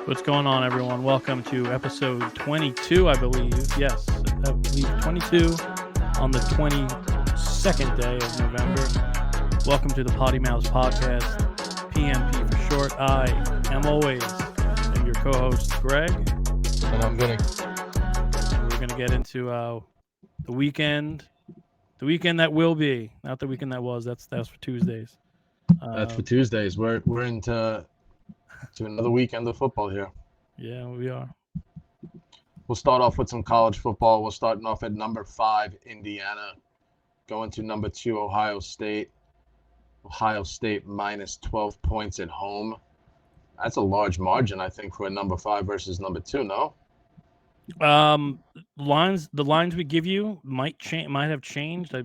What's going on, everyone? Welcome to episode 22, I believe. Yes, I believe 22 on the 22nd day of November. Welcome to the Potty Mouths Podcast, PMP for short. I am always your co-host, Greg. And I'm Vinny. And we're going to get into the weekend that will be, not the weekend that was. That's for Tuesdays. That's for Tuesdays. We're into another weekend of football here. Yeah, we are. We'll start off with some college football. We're starting off at number 5, Indiana, going to number 2, Ohio State. Ohio State minus 12 points at home. That's a large margin, I think, for a number 5 versus number 2. No. The lines we give you might have changed. I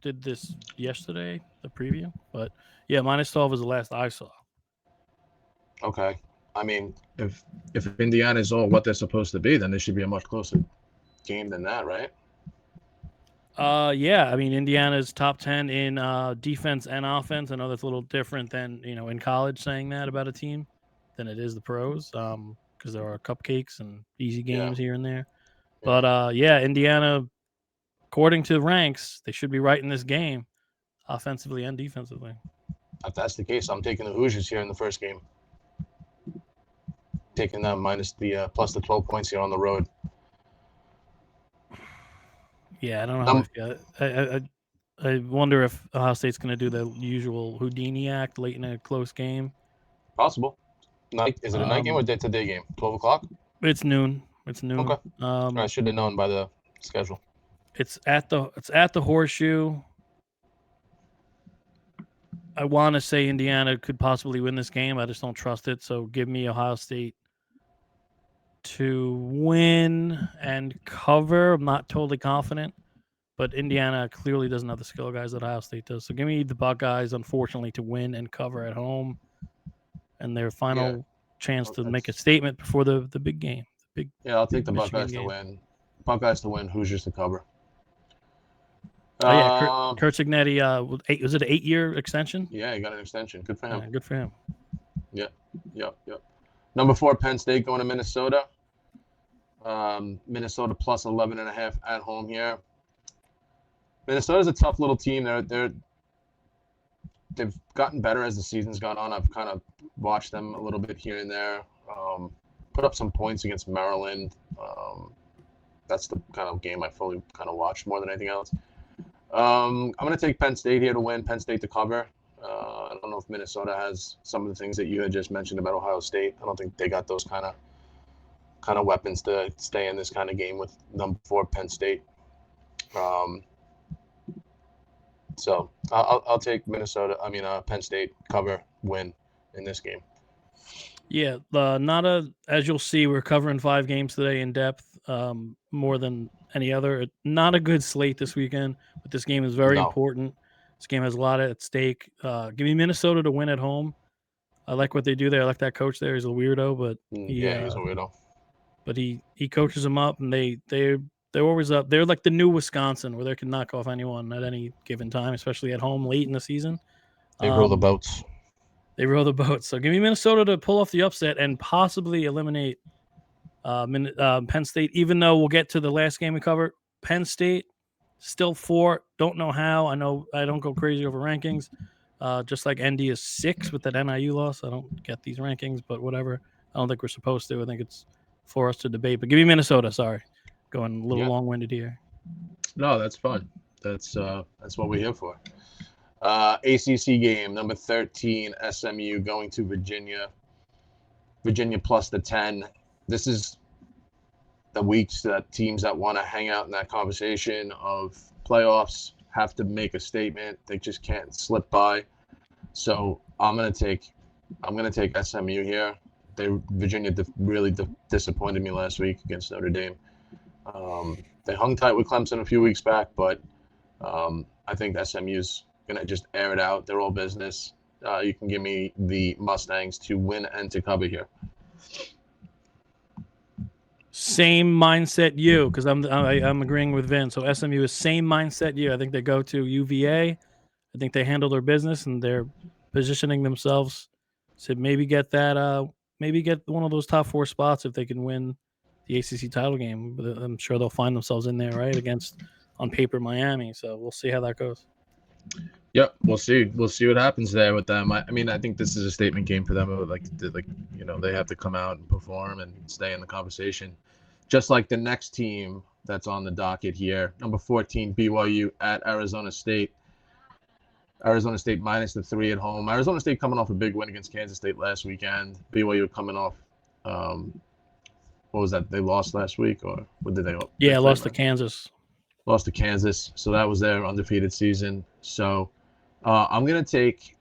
did this yesterday, the preview, but yeah, minus 12 is the last I saw. Okay. I mean, if Indiana is all what they're supposed to be, then they should be a much closer game than that, right? Yeah. I mean, Indiana's top 10 in defense and offense. I know that's a little different than in college saying that about a team than it is the pros. Because there are cupcakes and easy games here and there. But yeah, Indiana, according to the ranks, they should be right in this game, offensively and defensively. If that's the case, I'm taking the Hoosiers here in the first game. Taking them minus the plus the 12 points here on the road. Yeah, I don't know. I wonder if Ohio State's going to do the usual Houdini act late in a close game. Possible. Night? Is it a night game or a day game? 12 o'clock? It's noon. Okay. I should have known by the schedule. It's at the Horseshoe. I want to say Indiana could possibly win this game. I just don't trust it. So give me Ohio State to win and cover. I'm not totally confident, but Indiana clearly doesn't have the skill guys that Ohio State does. So give me the Buckeyes, unfortunately, to win and cover at home, and their final chance to make a statement before the big game. I'll take the Buckeyes to win. Buckeyes to win. Hoosiers to cover. Kurt Cignetti, was it an 8-year extension? Yeah, he got an extension. Good for him. Good for him. Yep. Number 4, Penn State going to Minnesota. Minnesota plus 11.5 at home here. Minnesota's a tough little team. They've gotten better as the season's gone on. I've kind of watched them a little bit here and there. Put up some points against Maryland. That's the kind of game I fully kind of watched more than anything else. I'm going to take Penn State here to win, Penn State to cover. I don't know if Minnesota has some of the things that you had just mentioned about Ohio State. I don't think they got those kind of weapons to stay in this kind of game with number 4 Penn State. So I'll take Penn State cover win in this game. Yeah, as you'll see, we're covering 5 games today in depth, more than any other. Not a good slate this weekend, but this game is very important. This game has a lot at stake. Give me Minnesota to win at home. I like what they do there. I like that coach there. He's a weirdo, but he's a weirdo. But he coaches them up, and they're always up. They're like the new Wisconsin, where they can knock off anyone at any given time, especially at home late in the season. They roll the boats. So give me Minnesota to pull off the upset and possibly eliminate Penn State, even though we'll get to the last game we cover. Penn State, still 4. Don't know how. I know I don't go crazy over rankings. Just like ND is 6 with that NIU loss. I don't get these rankings, but whatever. I don't think we're supposed to. I think it's for us to debate. But give me Minnesota. Sorry. Going a little long-winded here. No, that's fun. That's what we're here for. ACC game, number 13, SMU going to Virginia. Virginia plus the 10. This is the weeks that teams that want to hang out in that conversation of playoffs have to make a statement. They just can't slip by. So I'm gonna take SMU here. Virginia really disappointed me last week against Notre Dame. They hung tight with Clemson a few weeks back, but I think SMU's going to just air it out. They're all business. You can give me the Mustangs to win and to cover here. Same mindset you, because I'm agreeing with Vin. So SMU is same mindset you. I think they go to UVA. I think they handle their business, and they're positioning themselves to maybe get that maybe get one of those top 4 spots if they can win the ACC title game. But I'm sure they'll find themselves in there, right, against on paper Miami. So we'll see how that goes. Yep, we'll see. We'll see what happens there with them. I mean, I think this is a statement game for them. Like they have to come out and perform and stay in the conversation. Just like the next team that's on the docket here, number 14, BYU at Arizona State. Arizona State minus the 3 at home. Arizona State coming off a big win against Kansas State last weekend. BYU coming off, what was that? They lost last week, or what did they? Yeah, lost to Kansas. Lost to Kansas, so that was their undefeated season. So I'm gonna take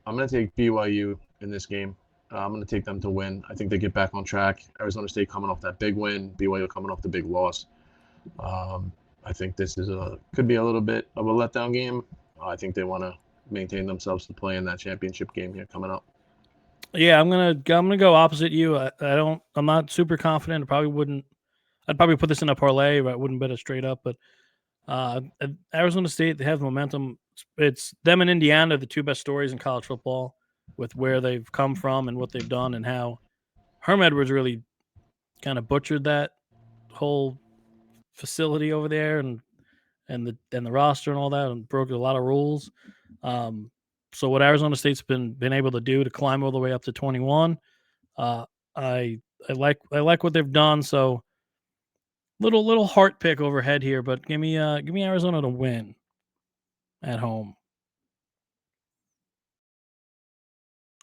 BYU in this game. I'm gonna take them to win. I think they get back on track. Arizona State coming off that big win. BYU coming off the big loss. I think this is could be a little bit of a letdown game. I think they want to maintain themselves to play in that championship game here coming up. Yeah, I'm gonna go opposite you. I'm not super confident. I'd probably put this in a parlay, but I wouldn't bet it straight up. But Arizona State, they have momentum. It's them and Indiana, the two best stories in college football, with where they've come from and what they've done, and how Herm Edwards really kind of butchered that whole facility over there, and the roster and all that, and broke a lot of rules. So what Arizona State's been able to do to climb all the way up to 21, I like what they've done. So little heart pick overhead here, but give me Arizona to win at home.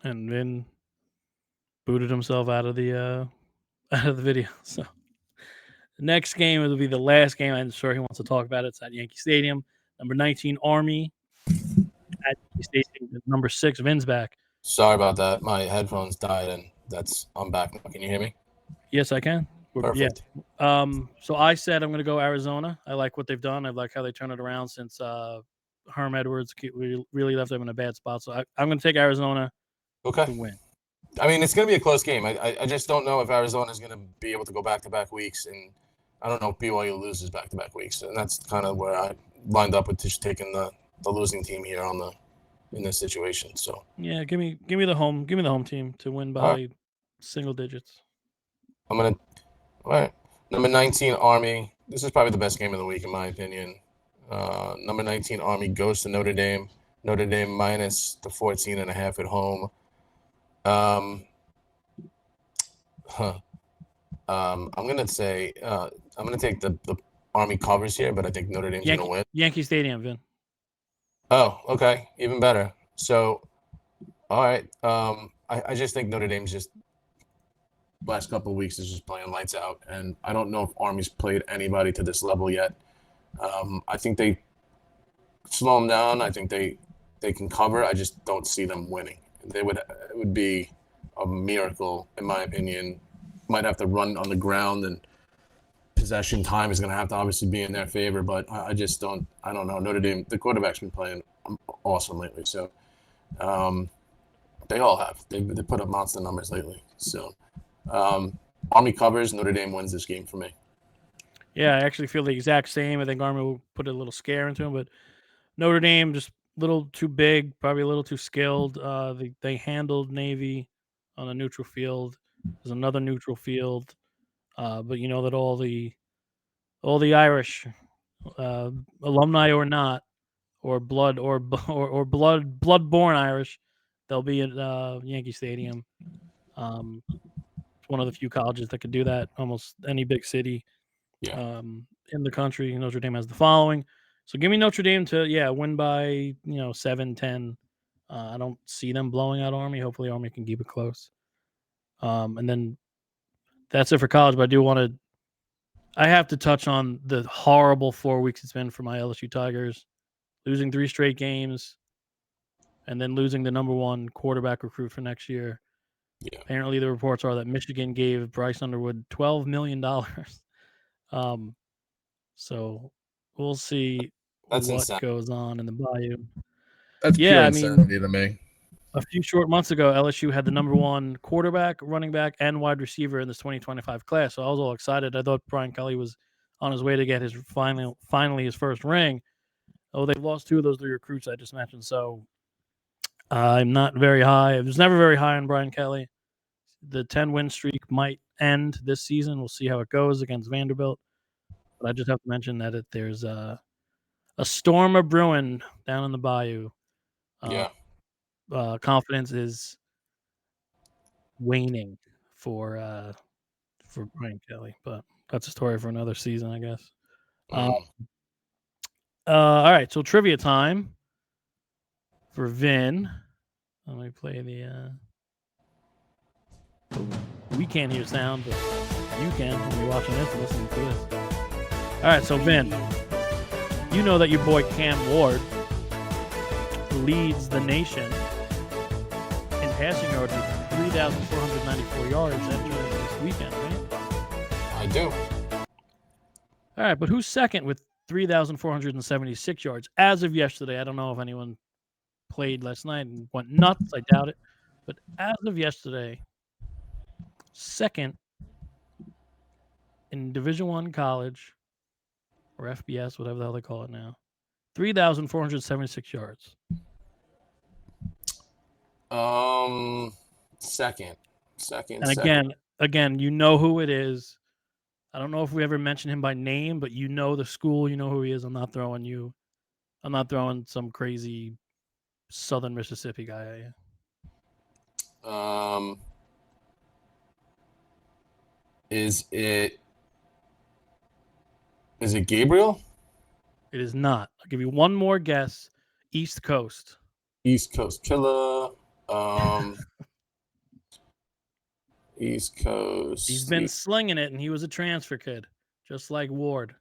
And then booted himself out of the video. So the next game will be the last game. I'm sure he wants to talk about it. It's at Yankee Stadium. Number 19 Army at Yankee Stadium. Number 6 Vin's back. Sorry about that. My headphones died, and I'm back now. Can you hear me? Yes, I can. Perfect. Yeah. So I said I'm going to go Arizona. I like what they've done. I like how they turned it around since Herm Edwards really left them in a bad spot. So I'm going to take Arizona to win. I mean, it's going to be a close game. I just don't know if Arizona is going to be able to go back-to-back weeks, and I don't know if BYU loses back-to-back weeks. And that's kind of where I lined up with just taking the losing team here in this situation. So yeah, give me the home team to win by single digits. All right. Number 19 Army. This is probably the best game of the week in my opinion. Number 19 Army goes to Notre Dame. Notre Dame minus the 14.5 at home. I'm gonna say I'm gonna take the Army covers here, but I think Notre Dame's gonna win. Yankee Stadium, Vin. Oh, okay, even better. So, all right. I just think Notre Dame's just last couple of weeks is just playing lights out, and I don't know if Army's played anybody to this level yet. I think they slow them down. I think they can cover. I just don't see them winning. It would be a miracle, in my opinion. Might have to run on the ground, and possession time is going to have to obviously be in their favor. But I just don't. I don't know. Notre Dame, the quarterback's been playing awesome lately. So they all have. They put up monster numbers lately. So Army covers. Notre Dame wins this game for me. Yeah, I actually feel the exact same. I think Army will put a little scare into them, but Notre Dame just a little too big, probably a little too skilled. They handled Navy on a neutral field. There's another neutral field, but you know that all the Irish, alumni or not, or blood-born Irish, they'll be at Yankee Stadium. It's one of the few colleges that could do that. Almost any big city in the country, Notre Dame has the following. So give me Notre Dame to win by 7-10. I don't see them blowing out Army. Hopefully Army can keep it close. And then that's it for college. But I have to touch on the horrible 4 weeks it's been for my LSU Tigers, losing 3 straight games, and then losing the number 1 quarterback recruit for next year. Yeah. Apparently the reports are that Michigan gave Bryce Underwood $12 million. So we'll see what insane. goes on in the Bayou. That's pure insanity to me. A few short months ago, LSU had the number 1 quarterback, running back, and wide receiver in this 2025 class. So I was all excited. I thought Brian Kelly was on his way to get his finally his first ring. Oh, they've lost 2 of those 3 recruits I just mentioned. So I'm not very high. I was never very high on Brian Kelly. The 10-win streak might end this season. We'll see how it goes against Vanderbilt. But I just have to mention that there's a storm of brewing down in the bayou. Yeah. Confidence is waning for Brian Kelly, but that's a story for another season, I guess. All right, so trivia time for Vin. Let me play the. We can't hear sound, but you can when you're watching this and listening to this. All right, so Vin, you know that your boy Cam Ward leads the nation in passing yards with 3,494 yards entering this weekend, right? I do. All right, but who's second with 3,476 yards as of yesterday? I don't know if anyone played last night and went nuts. I doubt it. But as of yesterday, second in Division I college or FBS, whatever the hell they call it now, 3,476 yards. Second. And again, you know who it is. I don't know if we ever mentioned him by name, but you know the school, you know who he is. I'm not throwing some crazy Southern Mississippi guy at you. Is it Gabriel? It is not. I'll give you one more guess. East Coast. East Coast killer. East Coast. He's been slinging it, and he was a transfer kid, just like Ward.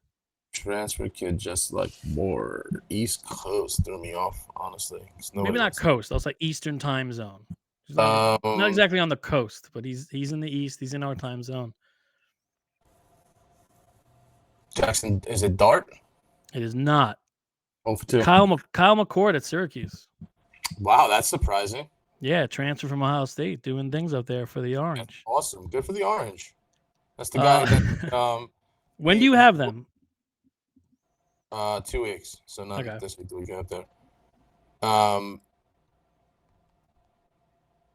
Transfer kid, just like Ward. East Coast threw me off, honestly. Maybe not coast. I'll say Eastern time zone. He's not exactly on the coast, but he's in the East. He's in our time zone. Jackson, is it Dart? It is not. 0 for 2. Kyle McCord at Syracuse. Wow, that's surprising. Yeah, transfer from Ohio State, doing things up there for the Orange. That's awesome. Good for the Orange. That's the guy that when do you have them? 2 weeks. So not this week, the week after.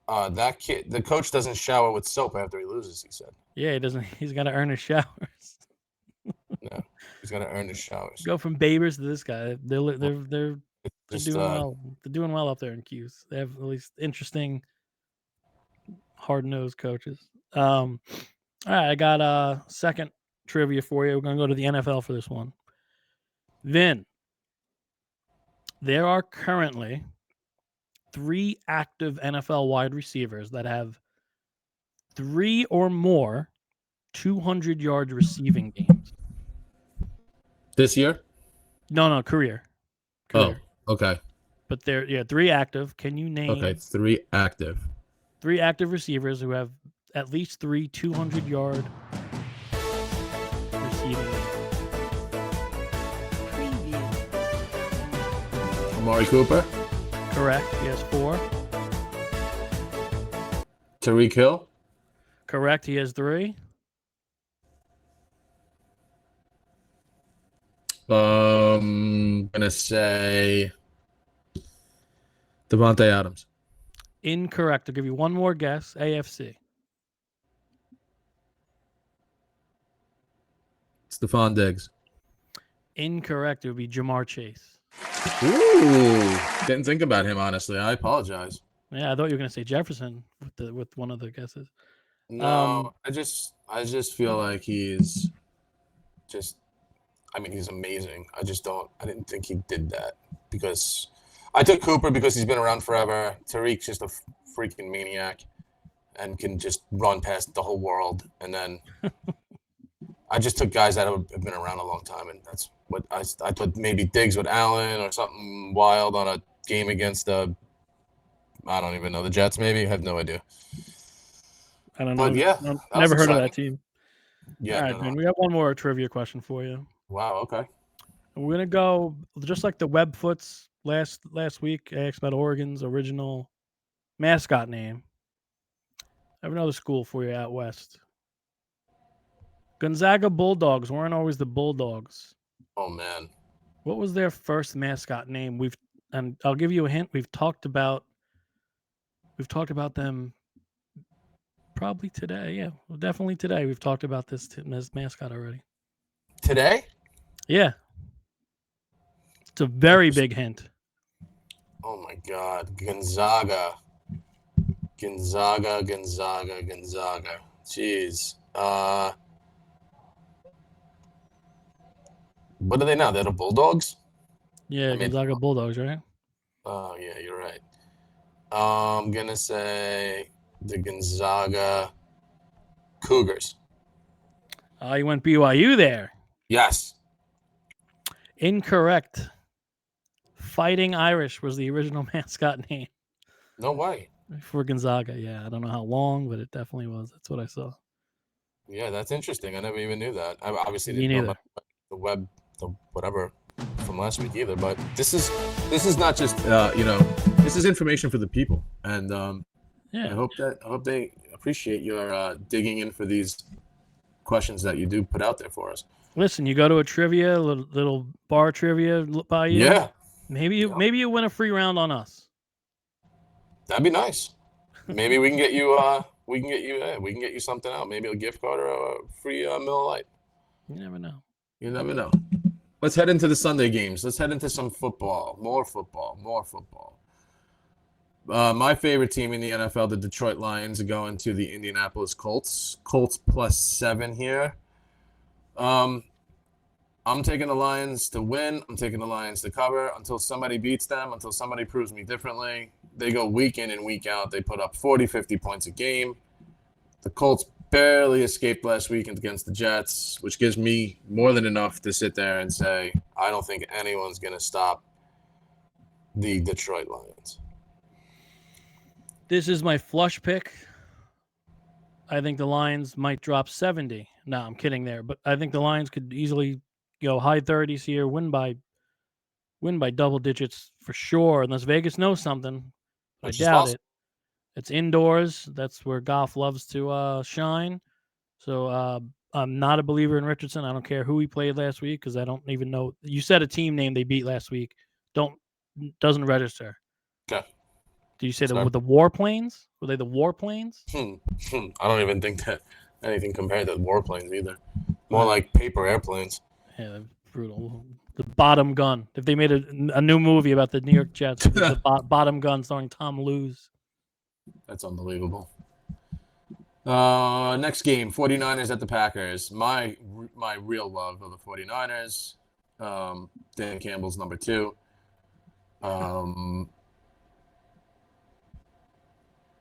That kid, the coach doesn't shower with soap after he loses, he said. Yeah, he doesn't. He's got to earn his showers. No, he's got to earn his showers. Go from Babers to this guy. They're doing well. They're doing well up there in Q's. They have at least interesting, hard-nosed coaches. All right, I got a second trivia for you. We're going to go to the NFL for this one. Vin, there are currently 3 active NFL wide receivers that have 3 or more 200-yard receiving games. This year? No, career. Oh, okay. But they're 3 active. Can you name? Okay, 3 active. 3 active receivers who have at least 3 200-yard receiving games. Amari Cooper? Correct. He has 4. Tyreek Hill? Correct. He has 3. Gonna say Devontae Adams. Incorrect. I'll give you one more guess. AFC. Stephon Diggs. Incorrect. It would be Jamar Chase. Ooh, didn't think about him, honestly. I apologize. Yeah, I thought you were going to say Jefferson with one of the guesses. No, I just feel like he's just. I mean, he's amazing. I didn't think he did that because I took Cooper because he's been around forever. Tariq's just a freaking maniac and can just run past the whole world. And then I just took guys that have been around a long time, and that's what I thought maybe Diggs with Allen or something wild on a game against I don't even know, the Jets maybe. I have no idea. I don't know. But yeah, never heard of that team. Yeah. All right, man. We got one more trivia question for you. Wow. Okay. We're gonna go just like the Webfoots last week. I asked about Oregon's original mascot name. I have another school for you out west. Gonzaga Bulldogs weren't always the Bulldogs. Oh man. What was their first mascot name? And I'll give you a hint. We've talked about We've talked about them probably today. Yeah, well, definitely today. We've talked about this mascot already. Today? Yeah. It's a very big hint. Oh my God, Gonzaga. Jeez. What are they now? They're the Bulldogs? Yeah, Gonzaga Bulldogs, right? Oh yeah, you're right. I'm gonna say the Gonzaga Cougars. You went BYU there. Yes. Incorrect. Fighting Irish was the original mascot name No way. for Gonzaga. Yeah, I don't know how long, but it definitely was. That's what I saw. Yeah, that's interesting. I never even knew that. I obviously Me didn't know neither. about the whatever from last week either. But this is not just this is information for the people, and Yeah. I hope they appreciate your digging in for these questions that you do put out there for us. Listen, you go to a trivia, little bar trivia by you. Yeah, Maybe you win a free round on us. that'd be nice. Maybe we can get you we can get you something out. Maybe a gift card or a free Miller Lite. You never know. You never know. Let's head into the Sunday games. Let's head into some football. More football. My favorite team in the NFL, the Detroit Lions, are going to the Indianapolis Colts. Colts +7 here. I'm taking the Lions to win. I'm taking the Lions to cover until somebody beats them, until somebody proves me differently. They go week in and week out. They put up 40, 50 points a game. The Colts barely escaped last week against the Jets, which gives me more than enough to sit there and say, I don't think anyone's going to stop the Detroit Lions. This is my flush pick. I think the Lions might drop 70. No, I'm kidding there, but I think the Lions could easily go high 30s here, win by double digits for sure, unless Vegas knows something. I doubt it. It's indoors. That's where Goff loves to shine. So I'm not a believer in Richardson. I don't care who he played last week because I don't even know. You said a team name they beat last week. Doesn't register. Okay. Did you say the warplanes? Were they the warplanes? I don't even think that anything compared to the warplanes either. More like paper airplanes. Yeah, brutal. The bottom gun. If they made a new movie about the New York Jets, the bottom gun starring Tom Lewis. That's unbelievable. Next game, 49ers at the Packers. My real love of the 49ers. Dan Campbell's number 2.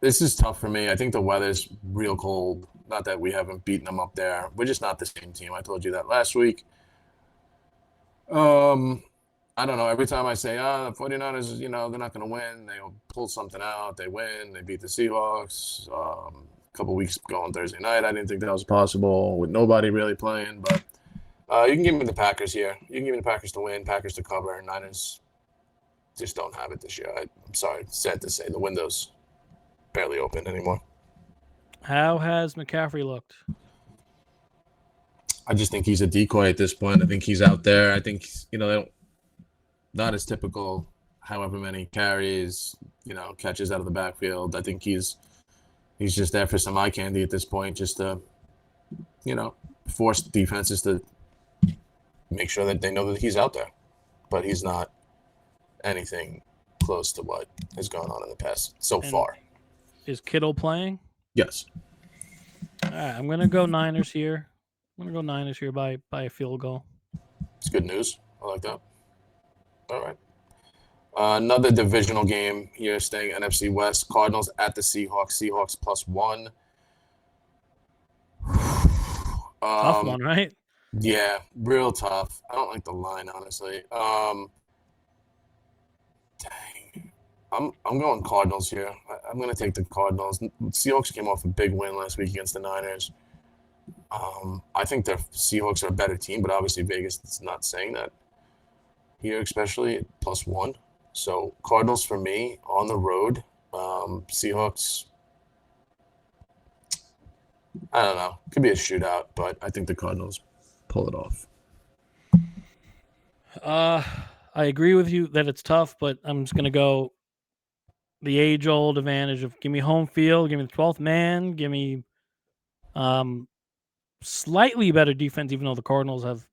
This is tough for me. I think the weather's real cold. Not that we haven't beaten them up there. We're just not the same team. I told you that last week. I don't know. Every time I say, the 49ers, they're not going to win. They'll pull something out. They win. They beat the Seahawks. A couple weeks ago on Thursday night, I didn't think that was possible with nobody really playing. But you can give me the Packers here. You can give me the Packers to win, Packers to cover. Niners just don't have it this year. I'm sorry. Sad to say. The window's barely open anymore. How has McCaffrey looked? I just think he's a decoy at this point. I think he's out there. I think, not as typical, however many carries, catches out of the backfield. I think he's just there for some eye candy at this point, just to, force defenses to make sure that they know that he's out there. But he's not anything close to what has gone on in the past so far. Is Kittle playing? Yes. All right, I'm going to go Niners here. By a field goal. It's good news. I like that. All right. Another divisional game here, staying NFC West. Cardinals at the Seahawks. Seahawks +1. Tough one, right? Yeah, real tough. I don't like the line, honestly. Dang. I'm going Cardinals here. I'm going to take the Cardinals. Seahawks came off a big win last week against the Niners. I think the Seahawks are a better team, but obviously Vegas is not saying that here, especially at +1. So Cardinals for me on the road. Seahawks, I don't know. Could be a shootout, but I think the Cardinals pull it off. I agree with you that it's tough, but I'm just going to go the age-old advantage of give me home field, give me the 12th man, give me slightly better defense, even though the Cardinals have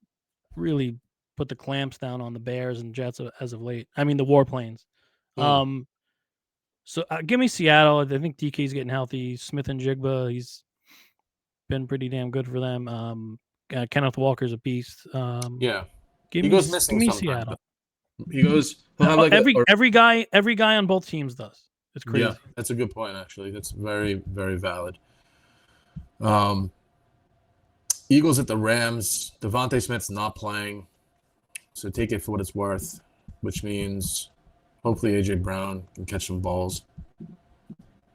really put the clamps down on the Bears and Jets as of late. I mean, the Warplanes. So give me Seattle. I think DK's getting healthy. Smith and Jigba, he's been pretty damn good for them. Kenneth Walker's a beast. Yeah. Give He me, goes missing give me sometimes. Seattle. He'll have like every guy on both teams does. It's crazy. Yeah, that's a good point, actually. That's very, very valid. Eagles at the Rams. Devontae Smith's not playing, so take it for what it's worth, which means hopefully A.J. Brown can catch some balls.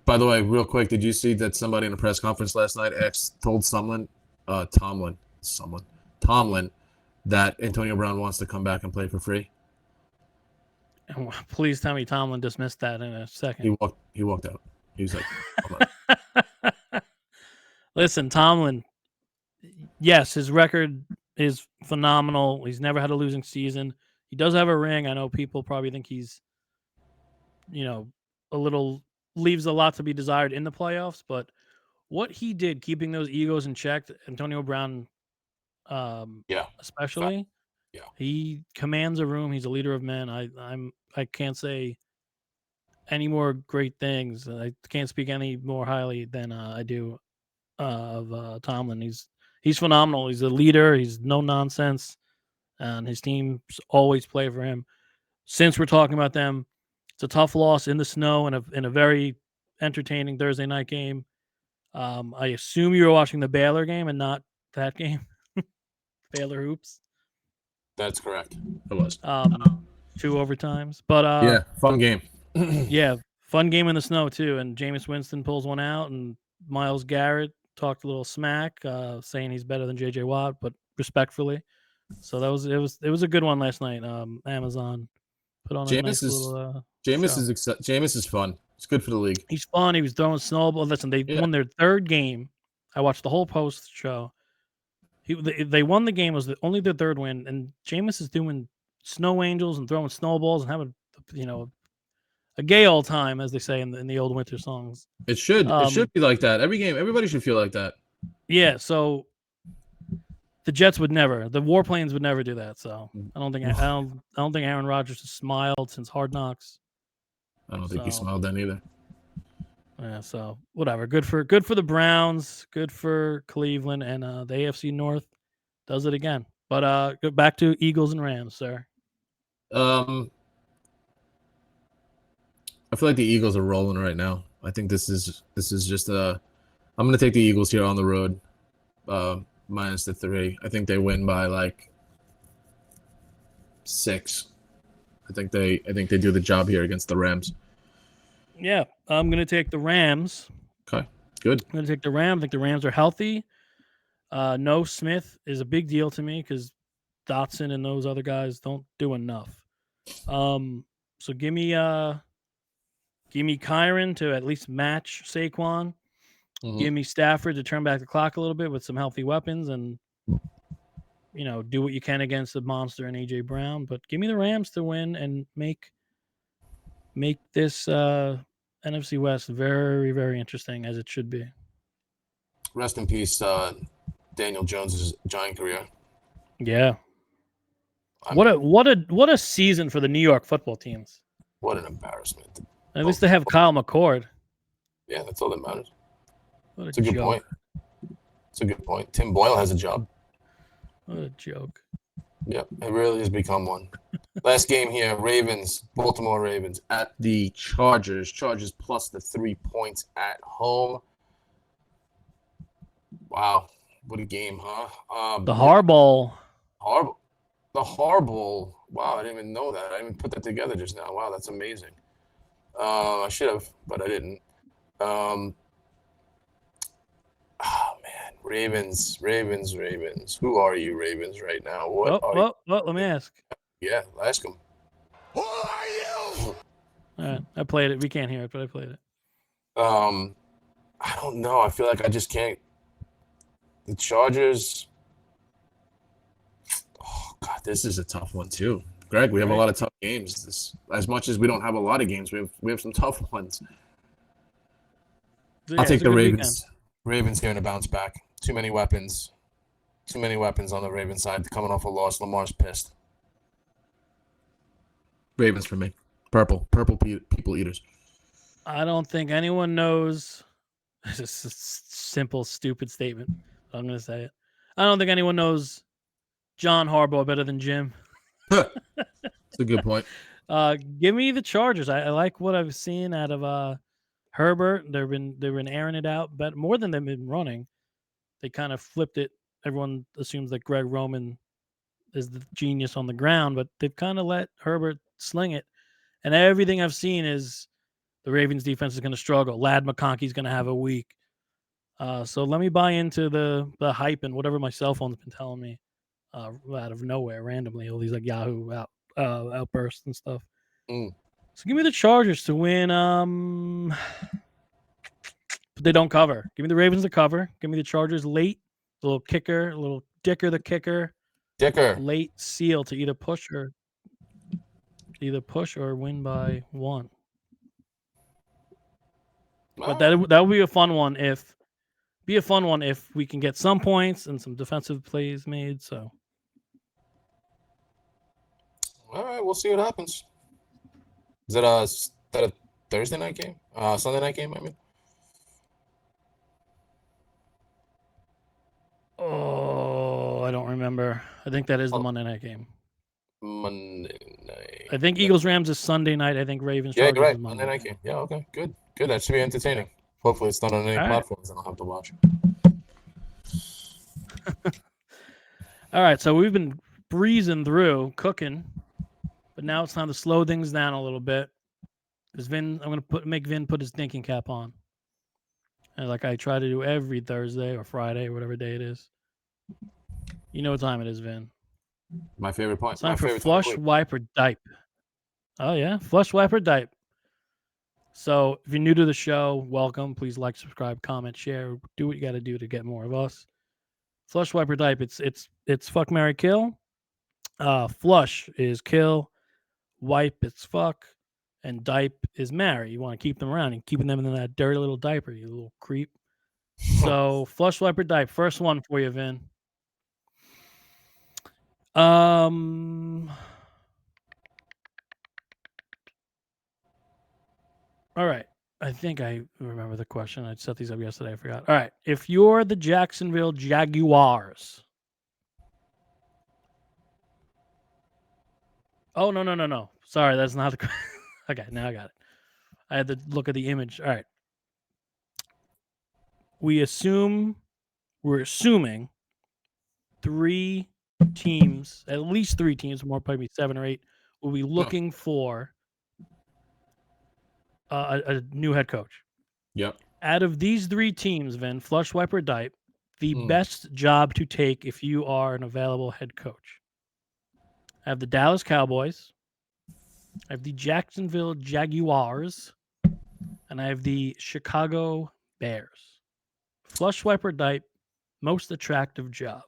By the way, real quick, did you see that somebody in a press conference last night told Tomlin, that Antonio Brown wants to come back and play for free? Please tell me Tomlin dismissed that in a second. He walked out. He was like, listen, Tomlin, yes, his record is phenomenal. He's never had a losing season. He does have a ring. I know people probably think he's, leaves a lot to be desired in the playoffs, but what he did keeping those egos in check, Antonio Brown, especially, he commands a room. He's a leader of men. I can't say any more great things. I can't speak any more highly than I do of Tomlin. He's phenomenal. He's a leader. He's no nonsense, and his teams always play for him. Since we're talking about them, it's a tough loss in the snow in a very entertaining Thursday night game. I assume you were watching the Baylor game and not that game. Baylor hoops. That's correct. It was 2 overtimes, but yeah, fun game. Yeah, fun game in the snow too. And Jameis Winston pulls one out, and Myles Garrett talked a little smack, saying he's better than J.J. Watt, but respectfully. So it was a good one last night. Amazon put on a nice little. Jameis is fun. It's good for the league. He's fun. He was throwing snowballs. Listen, they won their 3rd game. I watched the whole post show. They won the game. It was only their 3rd win, and Jameis is doing snow angels and throwing snowballs and having a gay old time, as they say in the old winter songs. It should be like that. Every game, everybody should feel like that. Yeah. So the Jets would never. The Warplanes would never do that. So I don't think Aaron Rodgers has smiled since Hard Knocks. I don't think he smiled then either. Yeah. So whatever. Good for the Browns. Good for Cleveland, and the AFC North does it again. But go back to Eagles and Rams, sir. I feel like the Eagles are rolling right now. I think this is just I'm going to take the Eagles here on the road, minus the 3. I think they win by like 6. I think they do the job here against the Rams. Yeah, I'm going to take the Rams. Okay, good. I'm going to take the Rams. I think the Rams are healthy. No Smith is a big deal to me because Dotson and those other guys don't do enough. So give me Kyron to at least match Saquon. Mm-hmm. Give me Stafford to turn back the clock a little bit with some healthy weapons and, do what you can against the monster and A.J. Brown. But give me the Rams to win and make this NFC West very, very interesting, as it should be. Rest in peace, Daniel Jones' Giant career. Yeah. What a season for the New York football teams. What an embarrassment. At least they have Kyle McCord. Yeah, that's all that matters. It's a good point. It's a good point. Tim Boyle has a job. What a joke. Yep, it really has become one. Last game here, Baltimore Ravens at the Chargers. Chargers plus the 3 points at home. Wow, what a game, huh? The Harbaugh. The Harbaugh. Wow, I didn't even know that. I didn't even put that together just now. Wow, that's amazing. I should have, but I didn't. Oh man, Ravens. Who are you, Ravens, right now? What? Let me ask. Yeah, ask them. Who are you? All right, I played it. We can't hear it, but I played it. I don't know. I feel like I just can't. The Chargers. Oh God, this is a tough one too. Greg, we have a Right. lot of tough games. As much as we don't have a lot of games, we have some tough ones. So, I'll yeah, take it's a the good Ravens. weekend. Ravens going to bounce back. Too many weapons. Too many weapons on the Ravens side. Coming off a loss, Lamar's pissed. Ravens for me. Purple people eaters. I don't think anyone knows. It's just a simple, stupid statement. I'm going to say it. I don't think anyone knows John Harbaugh better than Jim. It's a good point. Give me the Chargers. I like what I've seen out of Herbert. They've been airing it out, but more than they've been running. They kind of flipped it. Everyone assumes that Greg Roman is the genius on the ground, but they've kind of let Herbert sling it. And everything I've seen is the Ravens defense is going to struggle. Lad McConkey's going to have a week. So let me buy into the hype and whatever my cell phone's been telling me out of nowhere, randomly, all these like Yahoo outbursts and stuff. Mm. So give me the Chargers to win. But they don't cover. Give me the Ravens to cover. Give me the Chargers late. A little kicker, a little Dicker the kicker. Dicker. Late seal to either push or win by 1. But that would be a fun one if we can get some points and some defensive plays made. So All right, we'll see what happens. Is that a Thursday night game? Sunday night game, I mean. oh, I don't remember. I think that is the Monday night game. Monday night. I think Eagles Rams is Sunday night. I think Ravens Yeah, Chargers you're right. is Monday Monday night game. Yeah, okay, good. That should be entertaining. Hopefully, it's not on any All right. platforms, and I'll have to watch. All right, so we've been breezing through, cooking, but now it's time to slow things down a little bit. Because I'm going to make Vin put his thinking cap on, and like I try to do every Thursday or Friday, whatever day it is. You know what time it is, Vin? My favorite point. It's time My for favorite flush, time of week. wipe, or dipe. Oh yeah, flush, wipe, or dipe. So if you're new to the show, welcome. Please like, subscribe, comment, share. Do what you got to do to get more of us. Flush, wipe, or dipe. It's fuck, marry, kill. Flush is kill. Wipe it's fuck. And dipe is marry. You want to keep them around and keeping them in that dirty little diaper, you little creep. So flush, wipe, or dipe. First one for you, Vin. All right. I think I remember the question. I set these up yesterday. I forgot. All right. If you're the Jacksonville Jaguars. Oh, no. Sorry, that's not the question. Okay, now I got it. I had to look at the image. All right. We're assuming 3 teams, at least 3 teams, more probably 7 or 8, will be looking for a new head coach. Yep. Out of these 3 teams, Vin, flush, wipe, or dipe, the best job to take if you are an available head coach. I have the Dallas Cowboys. I have the Jacksonville Jaguars. And I have the Chicago Bears. Flush, wipe, or dipe, most attractive job.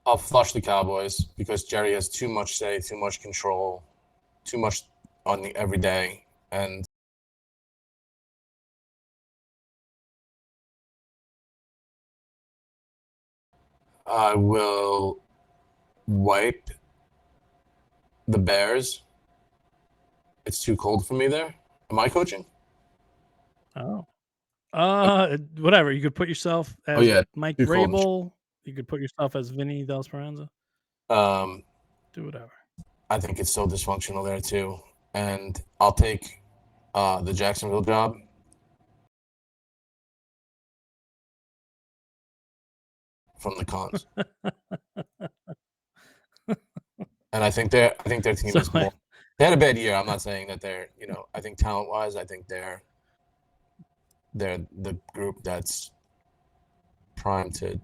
I'll flush the Cowboys because Jerry has too much say, too much control, too much on the every day, and I will wipe the Bears. It's too cold for me there. Am I coaching? Oh. Whatever. You could put yourself as Mike too cold. Vrabel. You could put yourself as Vinny Del Speranza. Do whatever. I think it's so dysfunctional there too. And I'll take the Jacksonville job. From the cons. And I think their team is more. They had a bad year. I'm not saying that they're, I think talent wise, I think they're the group that's primed to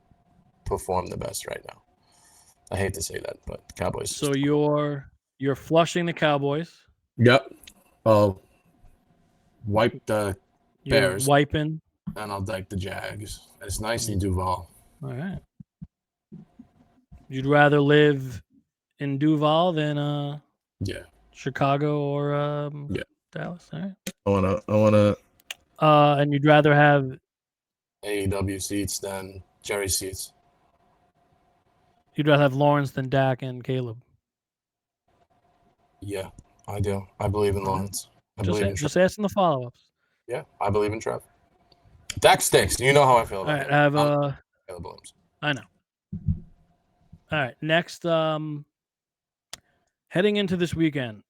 perform the best right now. I hate to say that, but the Cowboys. So you're flushing the Cowboys. Yep. I'll wipe the Bears. You're wiping. And I'll dipe the Jags. It's nice in Duval. All right. You'd rather live in Duval than Yeah. Chicago or Yeah. Dallas. All right. I wanna And you'd rather have AEW seats than Jerry seats. Lawrence than Dak and Caleb. Yeah, I do. I believe in All right. Lawrence. I believe in Trev. Just asking the follow-ups. Yeah, I believe in Trev. Dak stinks. You know how I feel All about right, him. I have Caleb Williams. I know. All right, next heading into this weekend,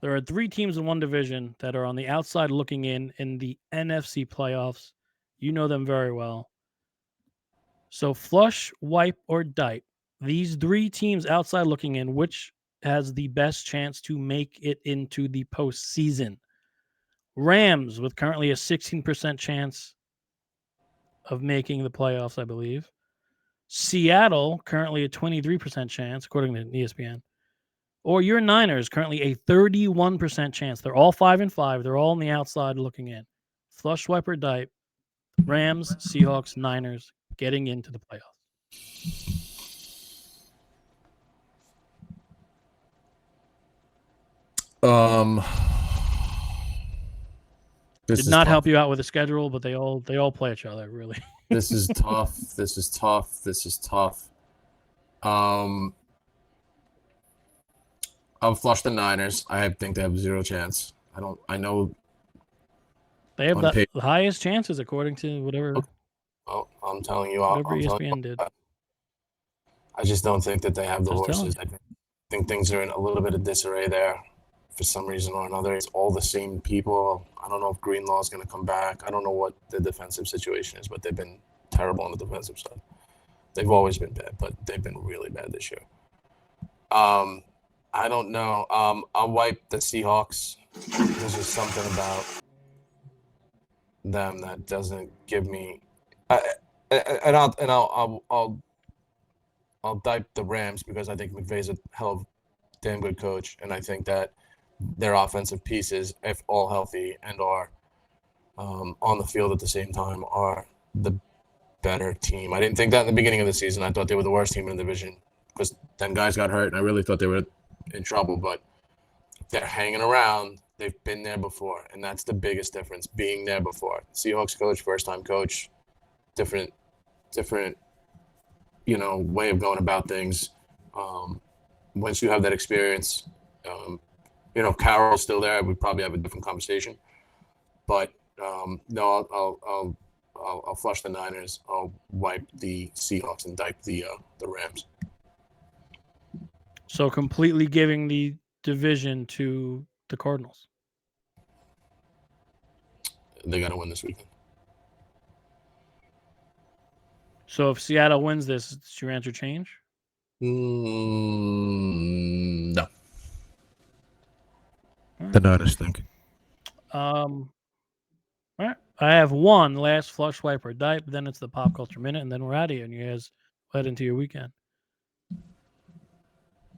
there are 3 teams in one division that are on the outside looking in the NFC playoffs. You know them very well. So flush, wipe, or dipe. These 3 teams outside looking in, which has the best chance to make it into the postseason? Rams with currently a 16% chance of making the playoffs, I believe. Seattle currently a 23% chance, according to ESPN. Or your Niners, currently a 31% chance. They're all 5-5. They're all on the outside looking in. Flush, swipe, or dipe. Rams, Seahawks, Niners getting into the playoffs. This Did is not tough. help you out with the schedule, but they all play each other, really. This is tough. This is tough. This is tough. I'll flush the Niners. I think they have 0 chance. I know. They have On the highest chances, according to whatever Well, I'm telling you. whatever I'm telling you. ESPN did. I just don't think that they have the Just telling horses. I think things are in a little bit of disarray there for some reason or another. It's all the same people. I don't know if Greenlaw is going to come back. I don't know what the defensive situation is, but they've been terrible on the defensive side. They've always been bad, but they've been really bad this year. I don't know. I'll wipe the Seahawks. There's just something about them that doesn't give me. I'll dipe the Rams because I think McVay's a hell of damn good coach, and I think that their offensive pieces, if all healthy and are on the field at the same time, are the better team. I didn't think that in the beginning of the season. I thought they were the worst team in the division because then guys got hurt, and I really thought they were in trouble. But they're hanging around. They've been there before, and that's the biggest difference, being there before. Seahawks coach, first-time coach, different way of going about things. Once you have that experience, if Carroll's still there, we'd probably have a different conversation. But no, I'll flush the Niners. I'll wipe the Seahawks and dipe the Rams. So completely giving the division to the Cardinals. They got to win this weekend. So if Seattle wins this, does your answer change? No. Right. The Niners think. All right. I have one last flush, swipe, or dipe. Then it's the pop culture minute, and then we're out of here, and you guys head into your weekend.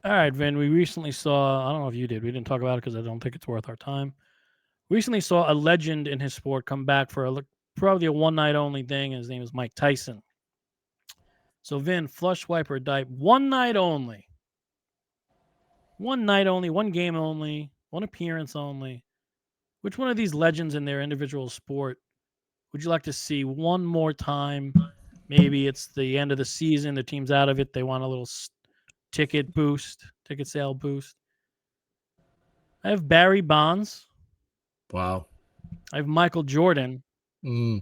All right, Vin. We recently saw. I don't know if you did. We didn't talk about it because I don't think it's worth our time. Recently saw a legend in his sport come back for probably a one-night only thing. And his name is Mike Tyson. So Vin, flush, swipe, or dipe. One night only. One night only. One game only. One appearance only. Which one of these legends in their individual sport would you like to see one more time? Maybe it's the end of the season. The team's out of it. They want a little ticket sale boost. I have Barry Bonds. Wow. I have Michael Jordan. And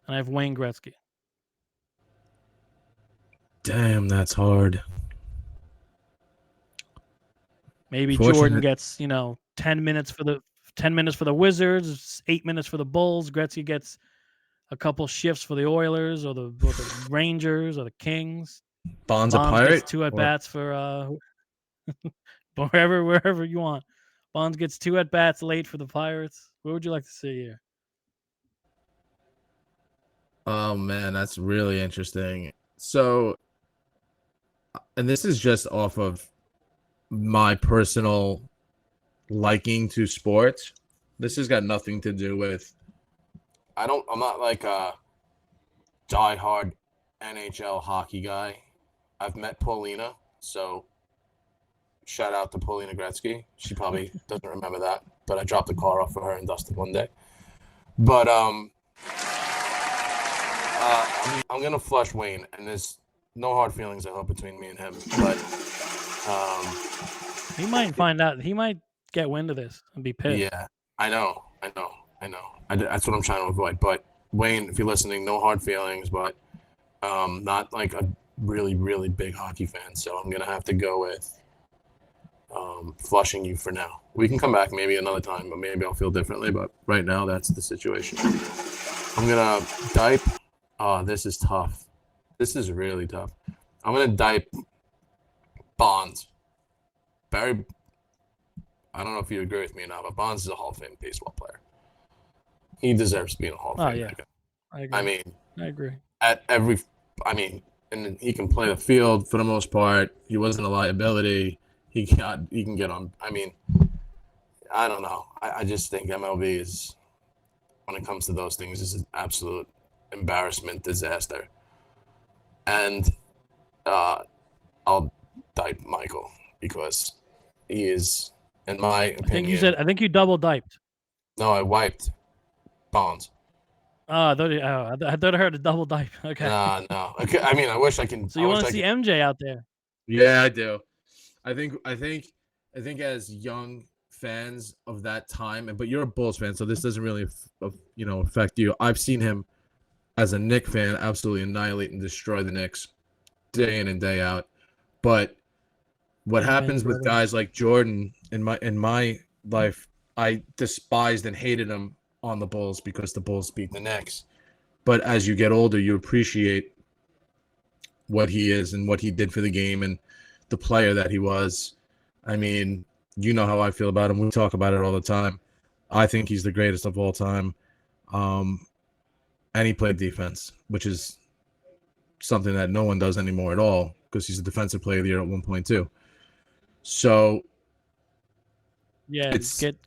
I have Wayne Gretzky. Damn, that's hard. Maybe Jordan gets 10 minutes for the Wizards, 8 minutes for the Bulls. Gretzky gets a couple shifts for the Oilers or the Rangers or the Kings. Bonds a pirate? Gets 2 at bats for wherever you want. Bonds gets 2 at bats late for the Pirates. What would you like to see here? Oh man, that's really interesting. So, and this is just off of my personal liking to sports. This has got nothing to do with. I'm not like a diehard NHL hockey guy. I've met Paulina, so shout out to Paulina Gretzky. She probably doesn't remember that, but I dropped the car off for her and Dustin one day. But I'm gonna flush Wayne, and there's no hard feelings, I hope, between me and him. But he might find out. He might get wind of this and be pissed. yeah, I know. That's what I'm trying to avoid. But Wayne, if you're listening, no hard feelings, but not like a really, really big hockey fan. So I'm gonna have to go with flushing you for now. We can come back maybe another time, but maybe I'll feel differently. But right now, that's the situation. I'm gonna dipe. Oh, this is tough. This is really tough. I'm gonna dipe Bonds. Barry, I don't know if you agree with me or not, but Bonds is a Hall of Fame baseball player. He deserves to be in the Hall of Fame. Yeah, I agree. I agree. And he can play the field for the most part. He wasn't a liability. He can get on. I mean, I don't know. I just think MLB is, when it comes to those things, is an absolute embarrassment, disaster. And I'll dipe Michael because he is, in my opinion. I think you double diped. No, I wiped Bonds. Oh, I thought I heard a double dipe. Okay. No. Okay, I mean, I wish I can. So you want to see MJ out there? Yeah, I do. I think as young fans of that time, but you're a Bulls fan, so this doesn't really, affect you. I've seen him as a Knicks fan absolutely annihilate and destroy the Knicks day in and day out. But what happens with guys like Jordan in my life, I despised and hated him on the Bulls because the Bulls beat the Knicks. But as you get older, you appreciate what he is and what he did for the game and the player that he was. I mean, you know how I feel about him. We talk about it all the time. I think he's the greatest of all time. And he played defense, which is something that no one does anymore at all because he's a defensive player of the year at 1.2. So yeah,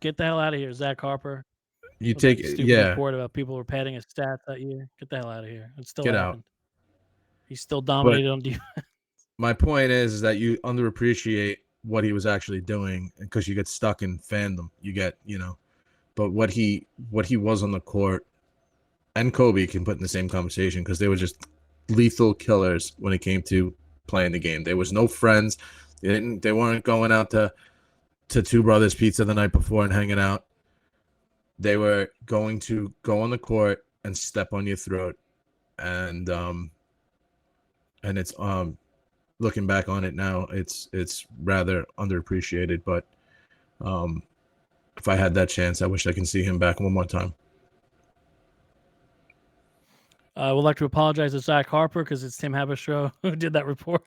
get the hell out of here, Zach Harper. You take it, yeah. Report about people were padding his stats that year. Get the hell out of here. It still happened. Out. He's still dominated on defense. My point is that you underappreciate what he was actually doing because you get stuck in fandom. You get, but what he was on the court, and Kobe can put in the same conversation because they were just lethal killers when it came to playing the game. There was no friends. They weren't going out to Two Brothers Pizza the night before and hanging out. They were going to go on the court and step on your throat, and it's looking back on it now, it's rather underappreciated. But if I had that chance, I wish I can see him back one more time. I would like to apologize to Zach Harper because it's Tim Haberstroh who did that report.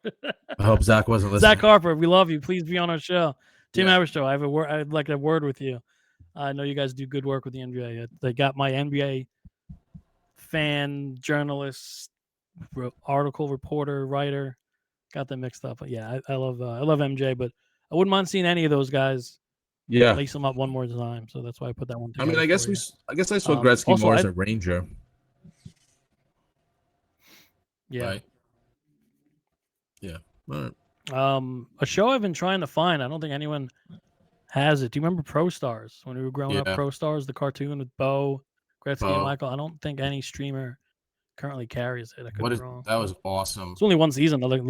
I hope Zach wasn't listening. Zach Harper, we love you. Please be on our show. Tim Haberstroh, I'd like a word with you. I know you guys do good work with the NBA. They got my NBA fan, journalist, article reporter, writer. Got them mixed up. But yeah, I love MJ, but I wouldn't mind seeing any of those guys. Yeah, lace them up one more time. So that's why I put that one together. I mean, I guess I saw Gretzky more as a Ranger. Yeah. Right. Yeah. All right. A show I've been trying to find. I don't think anyone has it. Do you remember Pro Stars when we were growing up? Pro Stars, the cartoon with Bo, Gretzky, and Michael. I don't think any streamer currently carries it. I could be wrong. That was awesome. It's only one season. I'd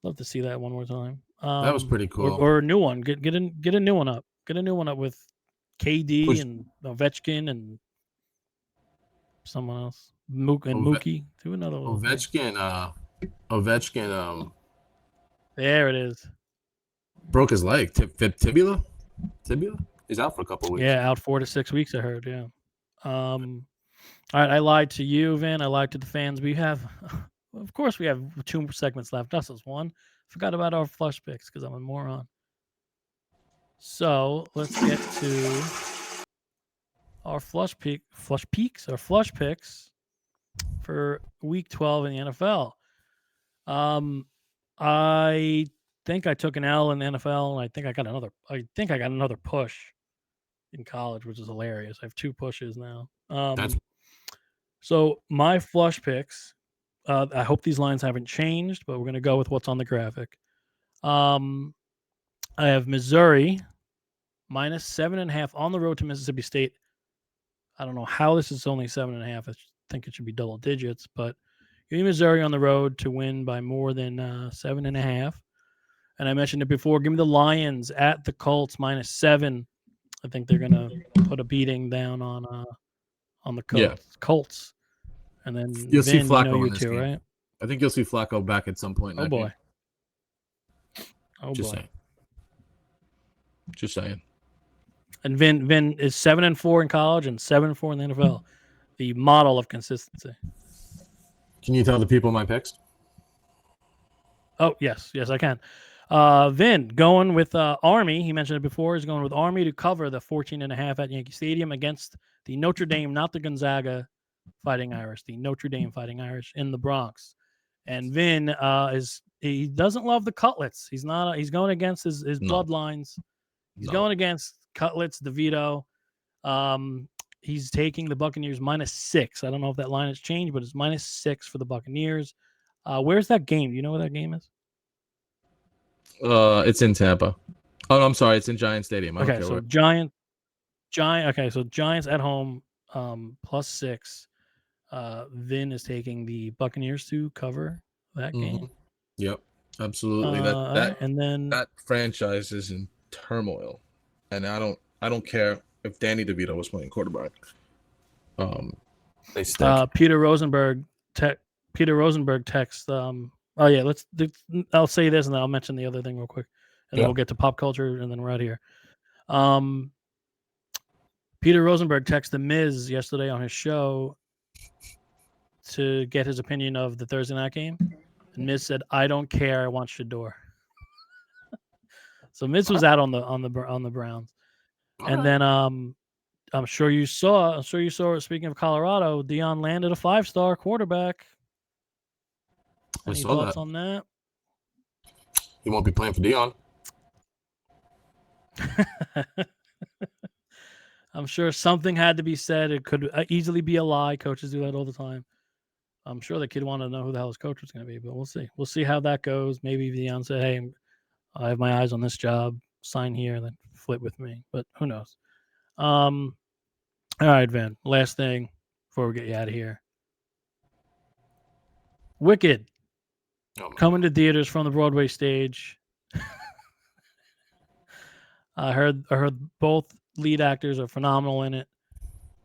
love to see that one more time. That was pretty cool. Or a new one. Get a new one up. Get a new one up with KD and Ovechkin and someone else. Mookie. Do another one. Ovechkin. There it is. Broke his leg. Tibula. He's out for a couple of weeks. Yeah, out 4 to 6 weeks. I heard. Yeah. All right. I lied to you, Vin. I lied to the fans. We have, of course, we have 2 segments left. That's just one. Forgot about our flush picks because I'm a moron. So let's get to our flush picks for week 12 in the NFL. I think I took an L in the NFL, and I think I got another push in college, which is hilarious. I have 2 pushes now. So my flush picks, I hope these lines haven't changed, but we're going to go with what's on the graphic. I have Missouri -7.5 on the road to Mississippi State. I don't know how this is only 7.5. I think it should be double digits, but give me Missouri on the road to win by more than 7.5. And I mentioned it before. Give me the Lions at the Colts -7. I think they're gonna put a beating down on the Yeah. Colts. And then You'll see Vin, you know Flacco you in this too, game. right? I think you'll see Flacco back at some point in Oh that boy. game. Oh Just boy. saying. Just saying. And Vin is 7-4 in college and 7-4 in the NFL. The model of consistency. Can you tell the people my picks? Oh, yes, I can. Vin going with Army. He mentioned it before. He's going with Army to cover the 14.5 at Yankee Stadium against the Notre Dame, not the Gonzaga Fighting Irish, the Notre Dame Fighting Irish in the Bronx. And Vin he doesn't love the Cutlets. He's not. He's going against his No. bloodlines. He's No. going against Cutlets, DeVito. He's taking the Buccaneers -6. I don't know if that line has changed, but it's -6 for the Buccaneers. Where's that game? Do you know where that game is? It's in Tampa. Oh, no, I'm sorry. It's in Giant Stadium. I don't Okay, care so where. Giant. Okay, so Giants at home, +6. Vin is taking the Buccaneers to cover that game. Yep, absolutely. And then that franchise is in turmoil, and I don't care if Danny DeVito was playing quarterback. They stink. Peter Rosenberg text. Oh yeah, I'll say this and then I'll mention the other thing real quick, and then we'll get to pop culture, and then we're out here. Peter Rosenberg texted the Miz yesterday on his show to get his opinion of the Thursday night game. And Miz said, "I don't care. I want Shador." So Miz was out on the Browns, and then I'm sure you saw. Speaking of Colorado, Deion landed a 5-star quarterback. Any thoughts on that? He won't be playing for Deion. I'm sure something had to be said. It could easily be a lie. Coaches do that all the time. I'm sure the kid wanted to know who the hell his coach was going to be, but we'll see. We'll see how that goes. Maybe Deion said, "Hey, I have my eyes on this job. Sign here, then flip with me." But who knows? All right, Van. Last thing before we get you out of here. Wicked coming to theaters from the Broadway stage. I heard both lead actors are phenomenal in it.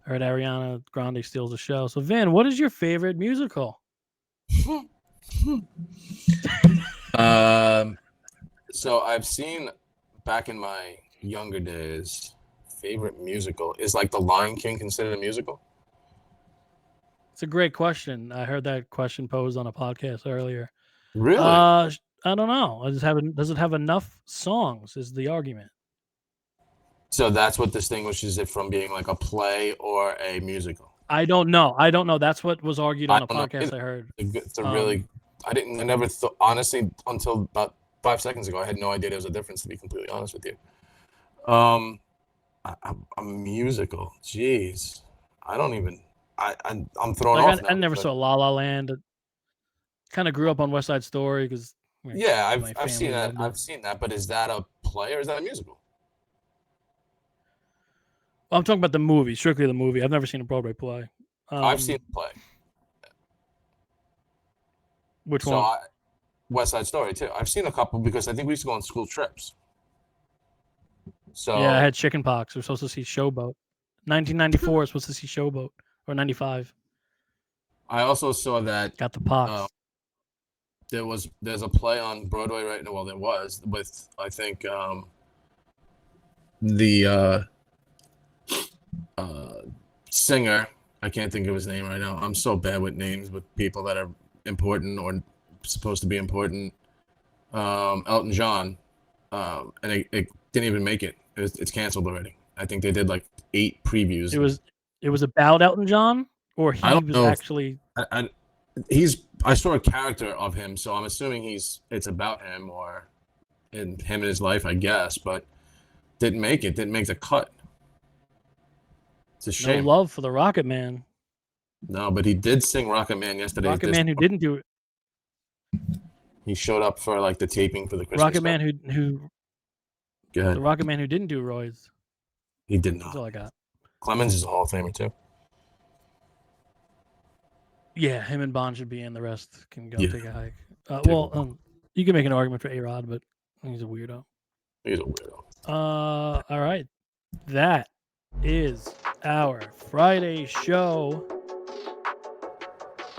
I heard Ariana Grande steals the show. So, Van, what is your favorite musical? So I've seen back in my younger days, favorite musical is like The Lion King considered a musical? It's a great question. I heard that question posed on a podcast earlier. Really? I don't know. Does it have enough songs? Is the argument. So that's what distinguishes it from being like a play or a musical. I don't know. That's what was argued on a podcast I heard. It's a really, I never thought, honestly, until about 5 seconds ago, I had no idea there was a difference, to be completely honest with you. A musical, jeez. I don't even, I'm thrown off now. I never saw La La Land. Kind of grew up on West Side Story because. Yeah, I've seen that. I've seen that, but is that a play or is that a musical? Well, I'm talking about the movie, strictly the movie. I've never seen a Broadway play. I've seen the play. Which one? West Side Story too. I've seen a couple because I think we used to go on school trips. So yeah, I had chicken pox. We're supposed to see Showboat. 1994 was supposed to see Showboat, or 95. I also saw that got the pox. There's a play on Broadway right now. Well, there was with I think the singer. I can't think of his name right now. I'm so bad with names with people that are important or supposed to be important. Elton John, and it didn't even make it. It's canceled already. I think they did like 8 previews. It was about Elton John, or he was actually. I saw a character of him, so I'm assuming it's about him or in him and his life, I guess. But didn't make it. Didn't make the cut. It's a shame. No love for the Rocket Man. No, but he did sing Rocket Man yesterday. Rocket Man who didn't do it. He showed up for like the taping for the Christmas. Rocket Man who Go ahead. The Rocket Man who didn't do roids. He did That's all not. I got. Clemens is a Hall of Famer too. Yeah, him and Bond should be in. The rest can go Yeah. take a hike. Take a walk. You can make an argument for A-Rod, but he's a weirdo. He's a weirdo. All right. That is our Friday show.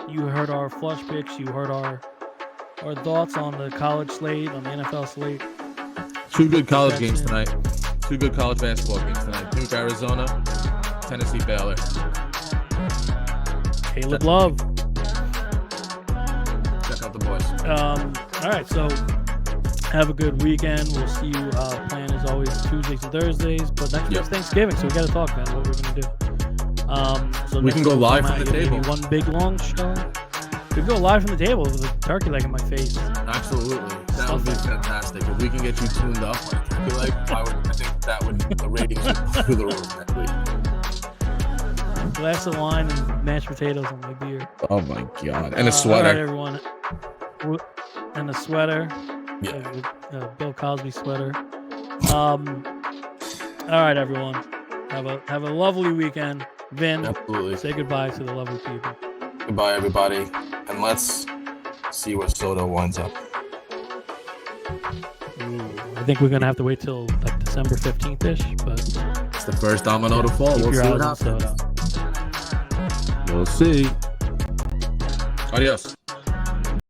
You heard our flush picks. You heard our thoughts on the college slate, on the NFL slate. 2 good college games tonight. 2 good college basketball games tonight. Duke, Arizona, Tennessee, Baylor. Caleb Love. Check out the boys. All right, so have a good weekend. We'll see you playing as always Tuesdays and Thursdays. But next week's Thanksgiving, so we got to talk, man. What we're gonna do. So We can go live from the maybe table. one big long show. We can go live from the table with a turkey leg in my face. Absolutely. That would be fantastic. If we can get you tuned up on a turkey leg, I think that would the ratings would go through the roof next week. Glass of wine and mashed potatoes on my beer. Oh my god! And a All right, sweater. everyone. And a sweater. Yeah. Bill Cosby sweater. All right, everyone. Have a lovely weekend. Vin, Absolutely. say goodbye to the lovely people. Goodbye, everybody. And let's see where Soto winds up. I think we're gonna have to wait till like December 15th-ish, but It's the first domino to fall. keep We'll your see what eyes on happens. Soto. We'll see. Adios.